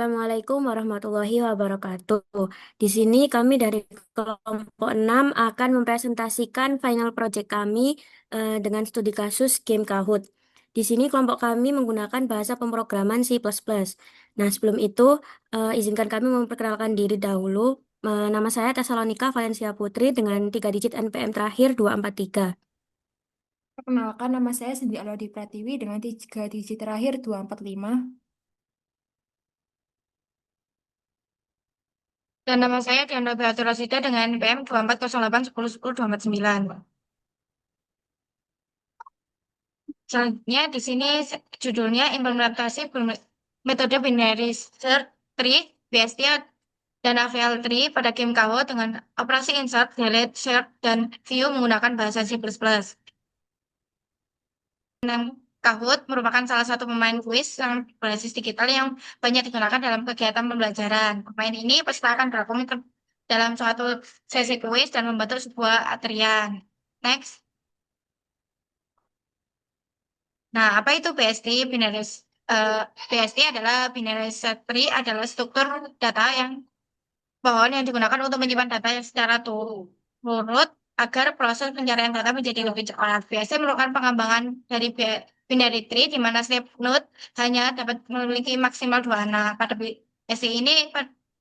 Assalamualaikum warahmatullahi wabarakatuh. Di sini kami dari kelompok 6 akan mempresentasikan final project kami dengan studi kasus game Kahoot. Di sini kelompok kami menggunakan bahasa pemrograman C++. Nah, sebelum itu izinkan kami memperkenalkan diri dahulu. Nama saya Tesalonika Valencia Putri dengan 3 digit NPM terakhir 243. Perkenalkan, nama saya Cindy Alodi Pratiwi dengan 3 digit terakhir 245. Dan nama saya Diana Beatur Rosida dengan NPM 2408101029. Selanjutnya di sini judulnya implementasi metode binary search tree BST dan AVL tree pada game Kahoot dengan operasi insert, delete, share, dan view menggunakan bahasa C++. Dan Kahoot merupakan salah satu pemain kuis yang berbasis digital yang banyak digunakan dalam kegiatan pembelajaran. Pemain ini peserta akan bergabung dalam suatu sesi kuis dan membentuk sebuah atrian. Next. Nah, apa itu BST? Eh, BST adalah binary search tree adalah struktur data yang pohon yang digunakan untuk menyimpan data yang secara turut agar proses pencarian data menjadi lebih cepat. BST merupakan pengembangan dari binary tree di mana setiap node hanya dapat memiliki maksimal dua anak. Pada BST ini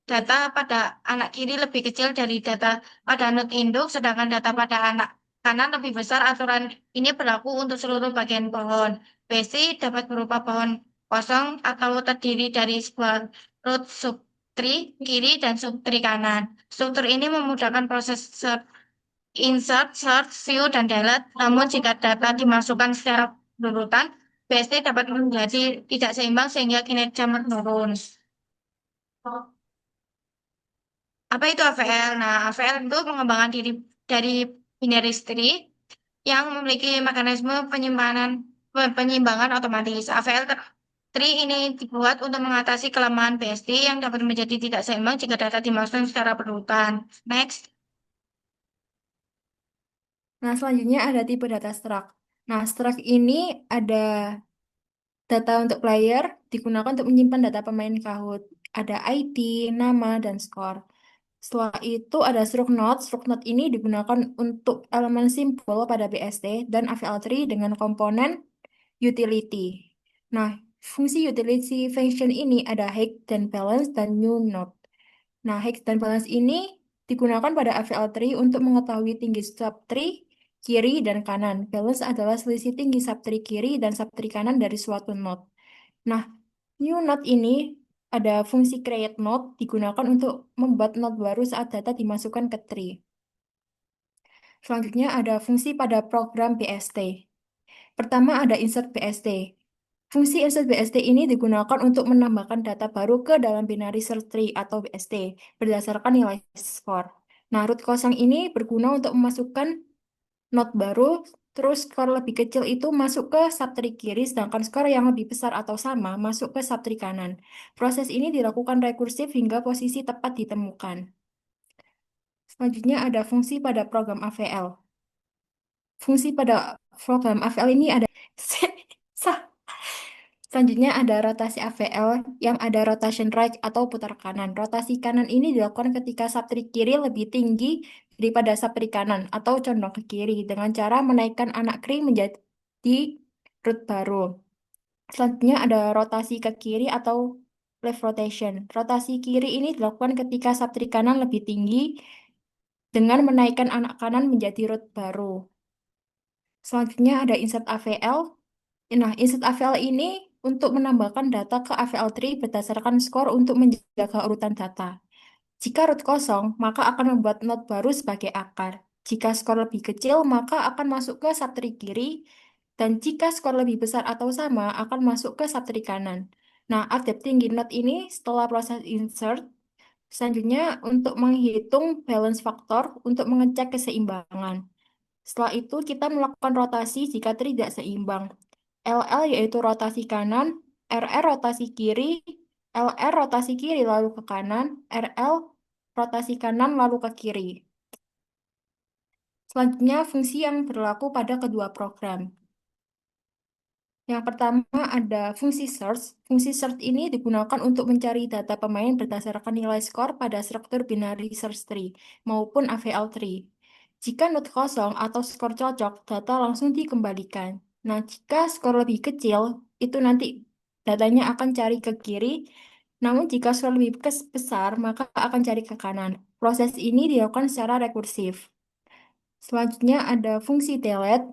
data pada anak kiri lebih kecil dari data pada node induk, sedangkan data pada anak kanan lebih besar. Aturan ini berlaku untuk seluruh bagian pohon. BST dapat berupa pohon kosong atau terdiri dari sebuah root subtree kiri dan subtree kanan. Struktur ini memudahkan proses insert, search, view, dan delete. Namun jika data dimasukkan secara berurutan, BST dapat menjadi tidak seimbang sehingga kinerja menurun. Apa itu AVL? Nah, AVL itu pengembangan diri dari binary tree yang memiliki mekanisme penyimbangan otomatis. AVL tree ini dibuat untuk mengatasi kelemahan BST yang dapat menjadi tidak seimbang jika data dimasukkan secara berurutan. Next. Nah, selanjutnya ada tipe data struct. Nah, struct ini ada data untuk player, digunakan untuk menyimpan data pemain Kahoot. Ada ID, nama, dan skor. Setelah itu ada struct node. Struct node ini digunakan untuk elemen simbol pada BST dan AVL3 dengan komponen utility. Nah, fungsi utility function ini ada hide dan balance dan new node. Nah, hex dan balance ini digunakan pada AVL3 untuk mengetahui tinggi subtree kiri dan kanan. Balance adalah selisih tinggi subtree kiri dan subtree kanan dari suatu node. Nah, new node ini ada fungsi create node digunakan untuk membuat node baru saat data dimasukkan ke tree. Selanjutnya ada fungsi pada program BST. Pertama ada insert BST. Fungsi insert BST ini digunakan untuk menambahkan data baru ke dalam binary search tree atau BST berdasarkan nilai skor. Nah, root kosong ini berguna untuk memasukkan node baru, terus skor lebih kecil itu masuk ke subtree kiri, sedangkan skor yang lebih besar atau sama masuk ke subtree kanan. Proses ini dilakukan rekursif hingga posisi tepat ditemukan. Selanjutnya ada fungsi pada program AVL. Fungsi pada program AVL ini ada Selanjutnya ada rotasi AVL yang ada rotation right atau putar kanan. Rotasi kanan ini dilakukan ketika subtree kiri lebih tinggi daripada subtree kanan atau condong ke kiri dengan cara menaikkan anak kiri menjadi root baru. Selanjutnya ada rotasi ke kiri atau left rotation. Rotasi kiri ini dilakukan ketika subtree kanan lebih tinggi dengan menaikkan anak kanan menjadi root baru. Selanjutnya ada insert AVL. Nah, insert AVL ini untuk menambahkan data ke AVL3 berdasarkan skor untuk menjaga urutan data. Jika root kosong, maka akan membuat node baru sebagai akar. Jika skor lebih kecil, maka akan masuk ke subtree kiri. Dan jika skor lebih besar atau sama, akan masuk ke subtree kanan. Nah, update tinggi node ini setelah proses insert. Selanjutnya, untuk menghitung balance factor untuk mengecek keseimbangan. Setelah itu, kita melakukan rotasi jika tidak seimbang. LL yaitu rotasi kanan, RR rotasi kiri, LR rotasi kiri lalu ke kanan, RL rotasi kanan lalu ke kiri. Selanjutnya, fungsi yang berlaku pada kedua program. Yang pertama ada fungsi search. Fungsi search ini digunakan untuk mencari data pemain berdasarkan nilai skor pada struktur binary search tree maupun AVL tree. Jika node kosong atau skor cocok, data langsung dikembalikan. Nah, jika skor lebih kecil, itu nanti datanya akan cari ke kiri. Namun jika skor lebih besar, maka akan cari ke kanan. Proses ini dilakukan secara rekursif. Selanjutnya ada fungsi delete.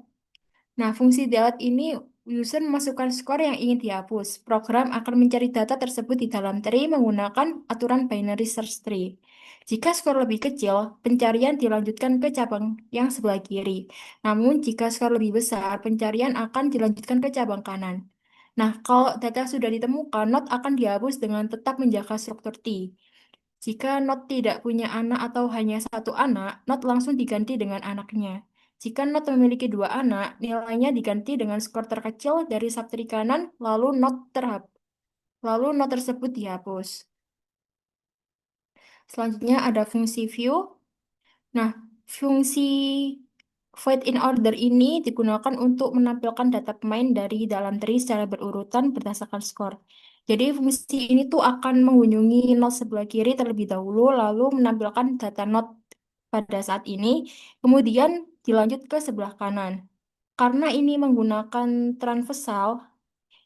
Nah, fungsi delete ini user memasukkan skor yang ingin dihapus. Program akan mencari data tersebut di dalam tree menggunakan aturan binary search tree. Jika skor lebih kecil, pencarian dilanjutkan ke cabang yang sebelah kiri. Namun, jika skor lebih besar, pencarian akan dilanjutkan ke cabang kanan. Nah, kalau data sudah ditemukan, node akan dihapus dengan tetap menjaga struktur T. Jika Not tidak punya anak atau hanya satu anak, Not langsung diganti dengan anaknya. Jika Not memiliki dua anak, nilainya diganti dengan skor terkecil dari subtree kanan, lalu Not tersebut dihapus. Selanjutnya ada fungsi view. Nah, fungsi void in order ini digunakan untuk menampilkan data pemain dari dalam tree secara berurutan berdasarkan skor. Jadi fungsi ini tuh akan mengunjungi node sebelah kiri terlebih dahulu, lalu menampilkan data node pada saat ini, kemudian dilanjut ke sebelah kanan. Karena ini menggunakan transversal,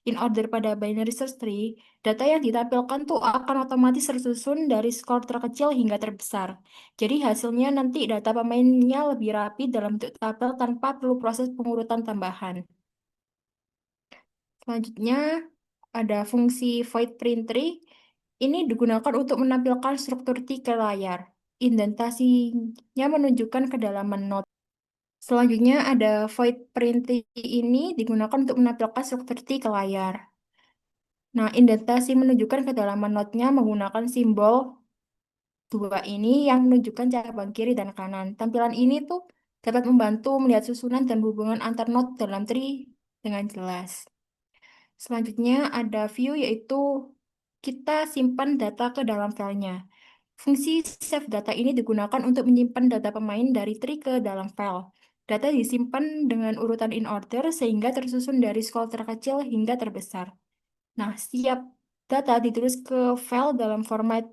in order pada binary search tree, data yang ditampilkan tuh akan otomatis tersusun dari skor terkecil hingga terbesar. Jadi hasilnya nanti data pemainnya lebih rapi dalam bentuk tabel tanpa perlu proses pengurutan tambahan. Selanjutnya ada fungsi void print tree. Ini digunakan untuk menampilkan struktur T ke layar. Indentasinya menunjukkan kedalaman node. Selanjutnya ada void print tree ini digunakan untuk menampilkan struktur T ke layar. Nah, indentasi menunjukkan kedalaman node-nya menggunakan simbol dua ini yang menunjukkan cabang kiri dan kanan. Tampilan ini tuh dapat membantu melihat susunan dan hubungan antar node dalam tree dengan jelas. Selanjutnya ada view, yaitu kita simpan data ke dalam filenya. Fungsi save data ini digunakan untuk menyimpan data pemain dari tree ke dalam file. Data disimpan dengan urutan in order sehingga tersusun dari skor terkecil hingga terbesar. Nah, setiap data ditulis ke file dalam format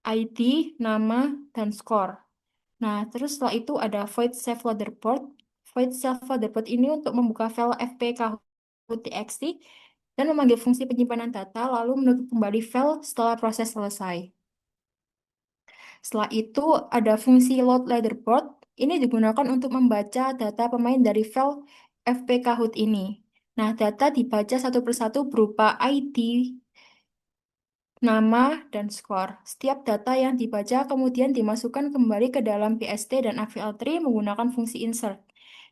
ID, nama, dan skor. Nah, terus setelah itu ada void save loader port. Void save loader port ini untuk membuka file fpk.txt dan memanggil fungsi penyimpanan data lalu menutup kembali file setelah proses selesai. Setelah itu ada fungsi load ladder port. Ini digunakan untuk membaca data pemain dari file fpk.hood ini. Nah, data dibaca satu persatu berupa ID, nama, dan skor. Setiap data yang dibaca kemudian dimasukkan kembali ke dalam BST dan AVL tree menggunakan fungsi insert.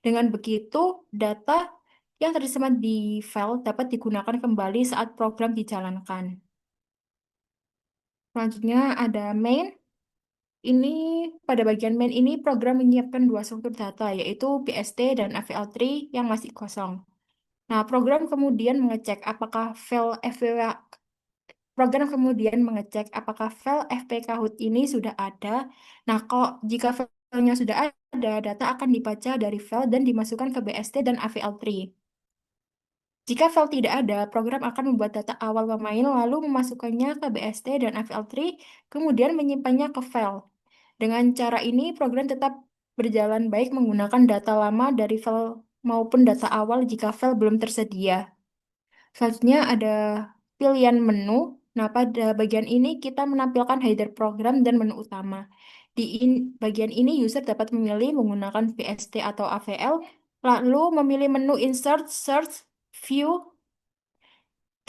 Dengan begitu, data yang tersemat di file dapat digunakan kembali saat program dijalankan. Selanjutnya ada main. Ini pada bagian main ini program menyiapkan dua struktur data yaitu BST dan AVL tree yang masih kosong. Nah, program kemudian mengecek apakah file fpk.hood ini sudah ada. Nah, kalau jika filenya sudah ada, data akan dibaca dari file dan dimasukkan ke BST dan AVL tree. Jika file tidak ada, program akan membuat data awal pemain lalu memasukkannya ke BST dan AVL tree, kemudian menyimpannya ke file. Dengan cara ini, program tetap berjalan baik menggunakan data lama dari file maupun data awal jika file belum tersedia. Selanjutnya ada pilihan menu. Nah, pada bagian ini kita menampilkan header program dan menu utama. Di bagian ini user dapat memilih menggunakan VST atau AVL, lalu memilih menu Insert, Search, View,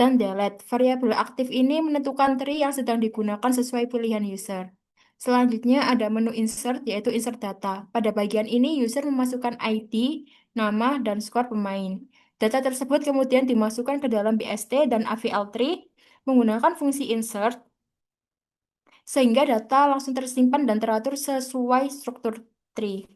dan Delete. Variabel aktif ini menentukan tree yang sedang digunakan sesuai pilihan user. Selanjutnya ada menu Insert, yaitu Insert Data. Pada bagian ini user memasukkan ID, nama, dan skor pemain. Data tersebut kemudian dimasukkan ke dalam BST dan AVL tree menggunakan fungsi insert, sehingga data langsung tersimpan dan teratur sesuai struktur tree.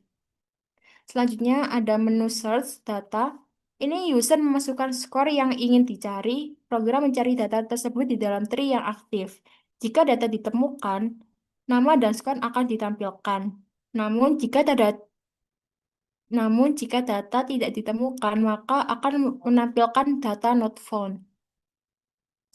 Selanjutnya ada menu search data. Ini user memasukkan skor yang ingin dicari. Program mencari data tersebut di dalam tree yang aktif. Jika data ditemukan, nama dan skor akan ditampilkan. Namun, jika Namun, jika data tidak ditemukan, maka akan menampilkan data not found.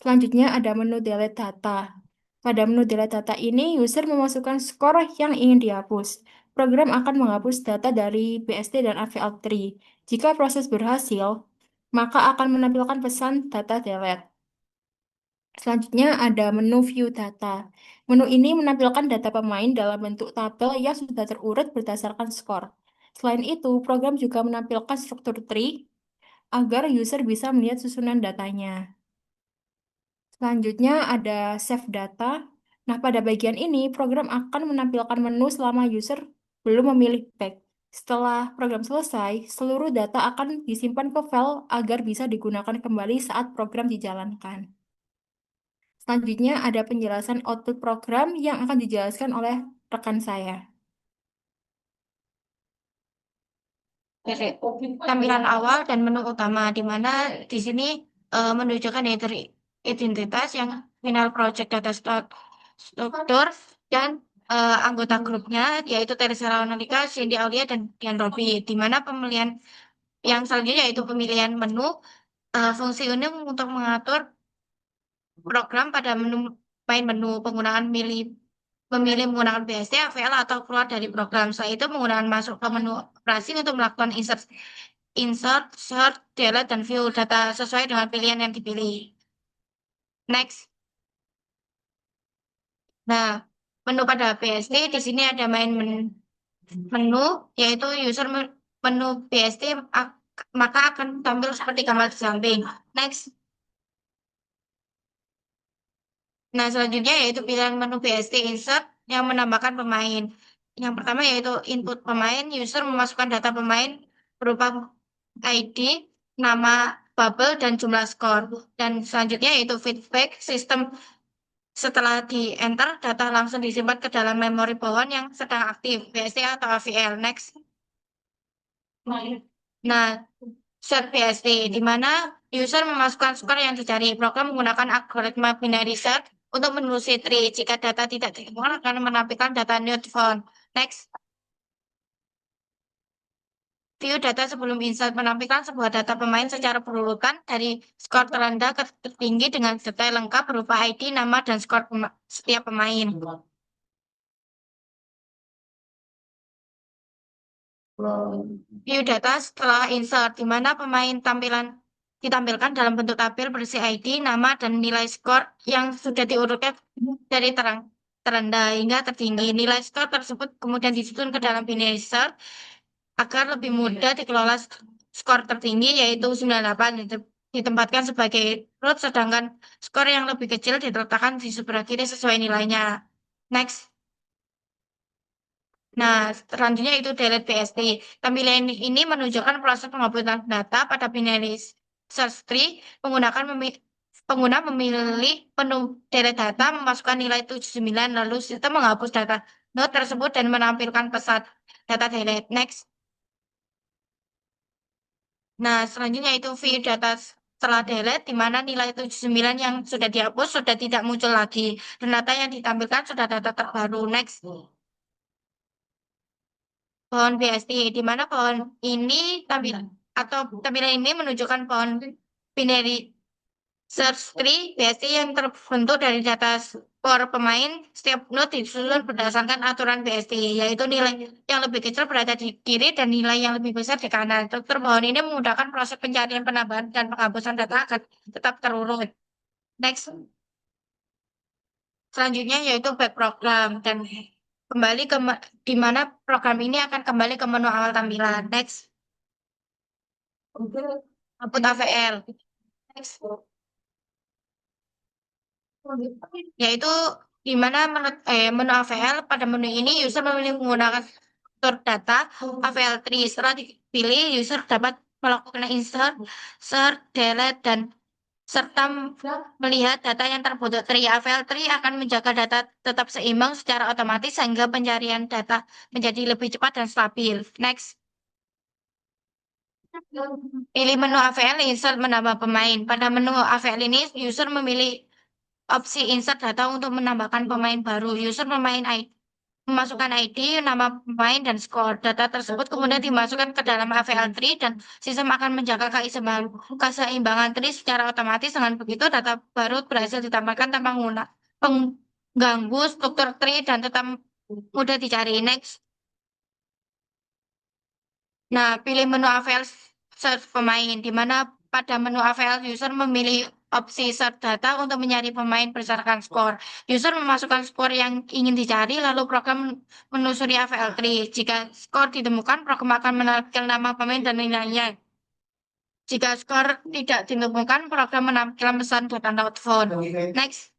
Selanjutnya ada menu delete data. Pada menu delete data ini, user memasukkan skor yang ingin dihapus. Program akan menghapus data dari BST dan AVL3. Jika proses berhasil, maka akan menampilkan pesan data delete. Selanjutnya ada menu view data. Menu ini menampilkan data pemain dalam bentuk tabel yang sudah terurut berdasarkan skor. Selain itu, program juga menampilkan struktur tree agar user bisa melihat susunan datanya. Selanjutnya ada save data. Nah, pada bagian ini program akan menampilkan menu selama user belum memilih back. Setelah program selesai, seluruh data akan disimpan ke file agar bisa digunakan kembali saat program dijalankan. Selanjutnya ada penjelasan output program yang akan dijelaskan oleh rekan saya. Oke, tampilan awal dan menu utama, di mana di sini menunjukkan identitas yang final project data struktur dan anggota grupnya, yaitu Teresa Launanika, Cindy Aulia, dan Dian Robi. Di mana pemilihan yang selanjutnya yaitu pemilihan menu, fungsi ini untuk mengatur program pada menu main menu penggunaan memilih menggunakan BSD, AVL atau keluar dari program. Setelah itu menggunakan masuk ke menu operasi untuk melakukan insert, sort, delete, dan view data sesuai dengan pilihan yang dipilih. Next. Nah, menu pada BSD di sini ada main menu yaitu menu BSD maka akan tampil seperti gambar di samping. Next. Nah, selanjutnya yaitu pilihan menu BSD Insert yang menambahkan pemain. Yang pertama yaitu input pemain, user memasukkan data pemain berupa ID, nama, bubble, dan jumlah skor. Dan selanjutnya yaitu feedback sistem setelah di-enter, data langsung disimpan ke dalam memori bawaan yang sedang aktif, BSD atau AVL. Next. Nah, set BSD, di mana user memasukkan skor yang dicari. Program menggunakan algoritma binary search untuk menelusuri tree. Jika data tidak ditemukan, akan menampilkan data not found. Next. View data sebelum insert menampilkan sebuah data pemain secara berurutan dari skor terendah ke tertinggi dengan detail lengkap berupa ID, nama, dan skor setiap pemain. View data setelah insert, di mana pemain ditampilkan dalam bentuk tabel berisi ID, nama, dan nilai skor yang sudah diurutkan dari terendah hingga tertinggi. Nilai skor tersebut kemudian disusun ke dalam binary search agar lebih mudah dikelola. Skor tertinggi yaitu 98 ditempatkan sebagai root, sedangkan skor yang lebih kecil diletakkan di sebelah kiri sesuai nilainya. Next. Nah, selanjutnya itu delete BST. Tampilan ini menunjukkan proses penghapusan data pada binary search tree. Pengguna memilih menu delete data, memasukkan nilai 79, lalu sistem menghapus data node tersebut dan menampilkan pesan data delete. Next. Nah, selanjutnya itu view data setelah delete, di mana nilai 79 yang sudah dihapus sudah tidak muncul lagi. Dan data yang ditampilkan sudah data terbaru. Next. Pohon BST, di mana pohon ini tampilan ini menunjukkan pohon binary search tree BST yang terbentuk dari data skor pemain. Setiap node disusun berdasarkan aturan BST, yaitu nilai yang lebih kecil berada di kiri dan nilai yang lebih besar di kanan. Struktur pohon ini memudahkan proses pencarian, penambahan, dan penghapusan data agar tetap terurut. Next. Selanjutnya yaitu back program dan kembali di mana program ini akan kembali ke menu awal tampilan. Next. Output AVL. Next. Yaitu di mana menu AVL. Pada menu ini user memilih menggunakan struktur data AVL3. Setelah dipilih, user dapat melakukan insert, sort, delete, dan serta melihat data yang terbentuk tree. AVL3 akan menjaga data tetap seimbang secara otomatis sehingga pencarian data menjadi lebih cepat dan stabil. Next. Pilih menu AVL insert menambah pemain. Pada menu AVL ini, user memilih opsi insert data untuk menambahkan pemain baru. User memasukkan ID, nama pemain, dan skor. Data tersebut kemudian dimasukkan ke dalam AVL tree dan sistem akan menjaga keseimbangan tree secara otomatis. Dengan begitu, data baru berhasil ditambahkan tanpa pengganggu struktur tree dan tetap mudah dicari. Next. Nah, pilih menu AVL search pemain, di mana pada menu AVL user memilih opsi search data untuk mencari pemain berdasarkan skor. User memasukkan skor yang ingin dicari, lalu program menelusuri AVL tree. Jika skor ditemukan, program akan menampilkan nama pemain dan nilainya. Jika skor tidak ditemukan, program menampilkan pesan data not found. Next.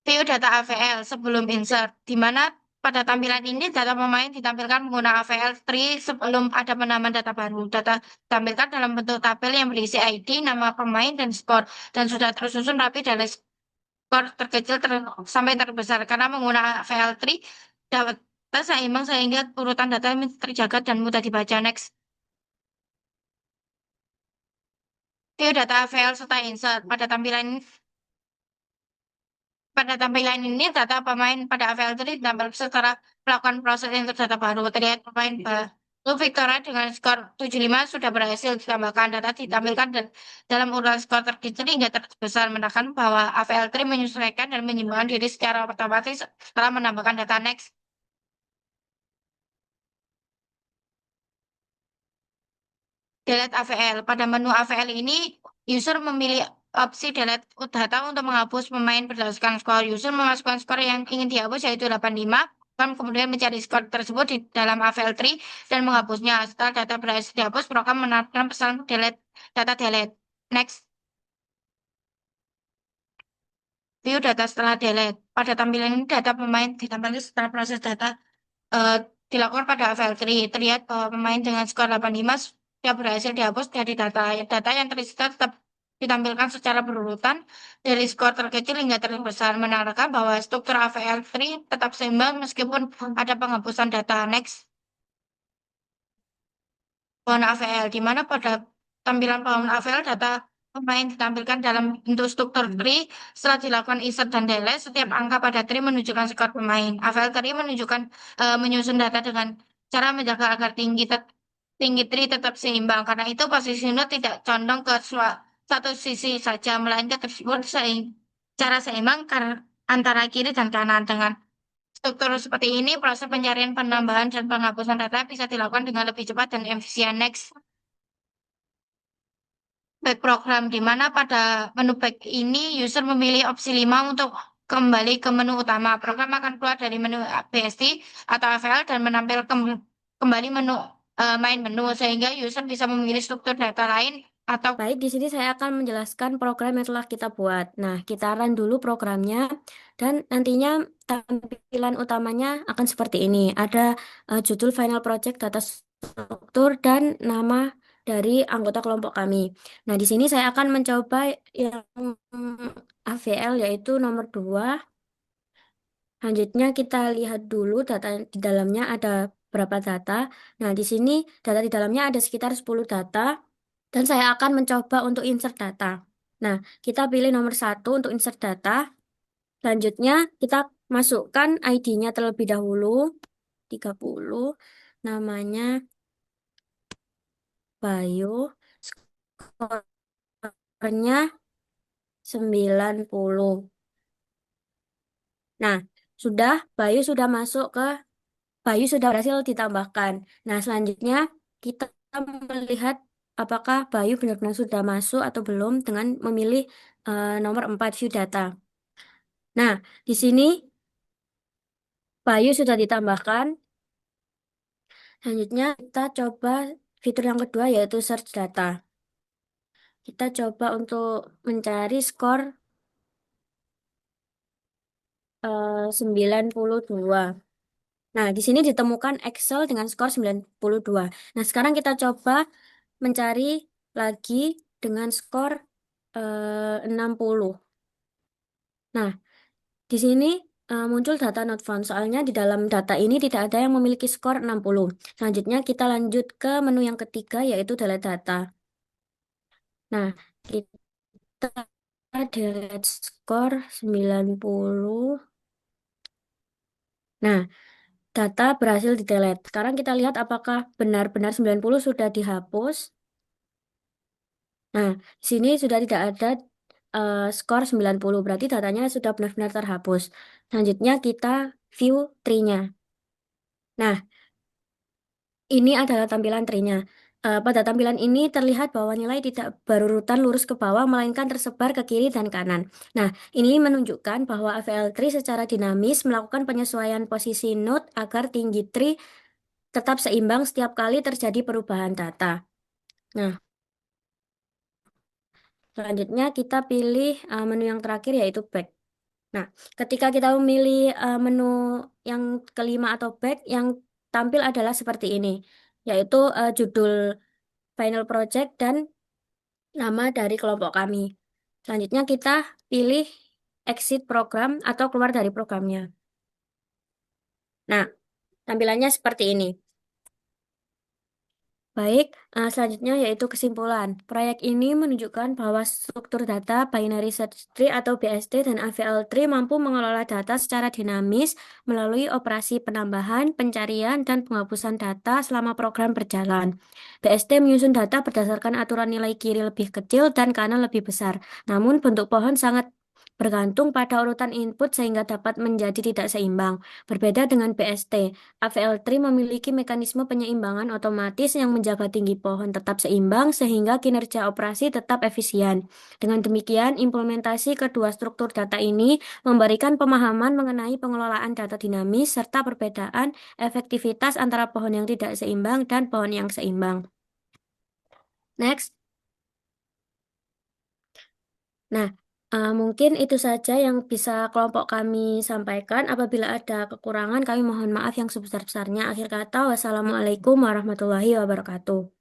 View data AVL sebelum insert, di mana pada tampilan ini data pemain ditampilkan menggunakan AVL tree sebelum ada penambahan data baru. Data ditampilkan dalam bentuk tabel yang berisi ID, nama pemain, dan skor, dan sudah tersusun rapi dari skor terkecil sampai terbesar. Karena menggunakan AVL tree, data seimbang sehingga urutan data terjaga dan mudah dibaca. Next. View data AVL setelah insert. Pada tampilan ini, data pemain pada AVL itu ditambah setelah melakukan proses untuk data baru. Terlihat pemain baru Victoria dengan skor 75 sudah berhasil ditambahkan. Data ditampilkan dan dalam urutan skor terkecil hingga terbesar, menandakan bahwa AVL3 menyesuaikan dan menyeimbangkan diri secara otomatis setelah menambahkan data. Next. Delete AVL. Pada menu AVL ini, user memilih opsi delete data untuk menghapus pemain berdasarkan skor. User memasukkan skor yang ingin dihapus yaitu 85, dan kemudian mencari skor tersebut di dalam AVL tree dan menghapusnya. Setelah data berhasil dihapus, program menampilkan pesan delete data delete. Next. View data setelah delete. Pada tampilan ini, data pemain ditampilkan setelah proses data eh, dilakukan pada AVL3. Terlihat bahwa pemain dengan skor 85 sudah berhasil dihapus dari data. Data yang tersisa tetap ditampilkan secara berurutan dari skor terkecil hingga terbesar, menandakan bahwa struktur AVL3 tetap seimbang meskipun ada penghapusan data. Next. Pohon AVL, di mana pada tampilan pohon AVL data pemain ditampilkan dalam bentuk struktur tree. Setelah dilakukan insert dan delete, setiap angka pada tree menunjukkan skor pemain. AVL tree menyusun data dengan cara menjaga agar tinggi tree tetap seimbang. Karena itu posisi node tidak condong ke satu sisi saja, melainkan tersebut cara seimbang antara kiri dan kanan. Dengan struktur seperti ini, proses pencarian, penambahan, dan penghapusan data bisa dilakukan dengan lebih cepat dan efisien. Next. Back program, di mana pada menu back ini user memilih opsi 5 untuk kembali ke menu utama. Program akan keluar dari menu BST atau AVL dan kembali main menu, sehingga user bisa memilih struktur data lain atau Baik, di sini saya akan menjelaskan program yang telah kita buat. Nah, kita run dulu programnya dan nantinya tampilan utamanya akan seperti ini. Ada judul Final Project, data struktur, dan nama dari anggota kelompok kami. Nah, di sini saya akan mencoba yang AVL yaitu nomor 2. Selanjutnya kita lihat dulu data di dalamnya ada berapa data. Nah, di sini data di dalamnya ada sekitar 10 data. Dan saya akan mencoba untuk insert data. Nah, kita pilih nomor 1 untuk insert data. Selanjutnya, kita masukkan ID-nya terlebih dahulu. 30. Namanya Bayu. Skornya 90. Nah, Bayu sudah berhasil ditambahkan. Nah, selanjutnya kita melihat apakah Bayu benar-benar sudah masuk atau belum dengan memilih nomor 4 view data. Nah, di sini Bayu sudah ditambahkan. Selanjutnya kita coba fitur yang kedua yaitu search data. Kita coba untuk mencari skor 92. Nah, di sini ditemukan Excel dengan skor 92. Nah, sekarang kita coba mencari lagi dengan skor 60. Nah, di sini muncul data not found. Soalnya di dalam data ini tidak ada yang memiliki skor 60. Selanjutnya kita lanjut ke menu yang ketiga yaitu delete data. Nah, kita delete skor 90. Nah, data berhasil di-delete. Sekarang kita lihat apakah benar-benar 90 sudah dihapus. Nah, di sini sudah tidak ada skor 90, berarti datanya sudah benar-benar terhapus. Selanjutnya kita view tree-nya. Nah, ini adalah tampilan tree-nya. Pada tampilan ini terlihat bahwa nilai tidak berurutan lurus ke bawah, melainkan tersebar ke kiri dan kanan. Nah, ini menunjukkan bahwa AVL tree secara dinamis melakukan penyesuaian posisi node agar tinggi tree tetap seimbang setiap kali terjadi perubahan data. Nah, selanjutnya kita pilih menu yang terakhir yaitu back. Nah, ketika kita memilih menu yang kelima atau back, yang tampil adalah seperti ini, yaitu judul final project dan nama dari kelompok kami. Selanjutnya kita pilih exit program atau keluar dari programnya. Nah, tampilannya seperti ini. Baik, selanjutnya yaitu kesimpulan. Proyek ini menunjukkan bahwa struktur data binary search tree atau BST dan AVL tree mampu mengelola data secara dinamis melalui operasi penambahan, pencarian, dan penghapusan data selama program berjalan. BST menyusun data berdasarkan aturan nilai kiri lebih kecil dan kanan lebih besar. Namun bentuk pohon sangat bergantung pada urutan input sehingga dapat menjadi tidak seimbang. Berbeda dengan BST. AVL3 memiliki mekanisme penyeimbangan otomatis yang menjaga tinggi pohon tetap seimbang sehingga kinerja operasi tetap efisien. Dengan demikian, implementasi kedua struktur data ini memberikan pemahaman mengenai pengelolaan data dinamis serta perbedaan efektivitas antara pohon yang tidak seimbang dan pohon yang seimbang. Next. Nah, mungkin itu saja yang bisa kelompok kami sampaikan. Apabila ada kekurangan, kami mohon maaf yang sebesar-besarnya. Akhir kata, wassalamualaikum warahmatullahi wabarakatuh.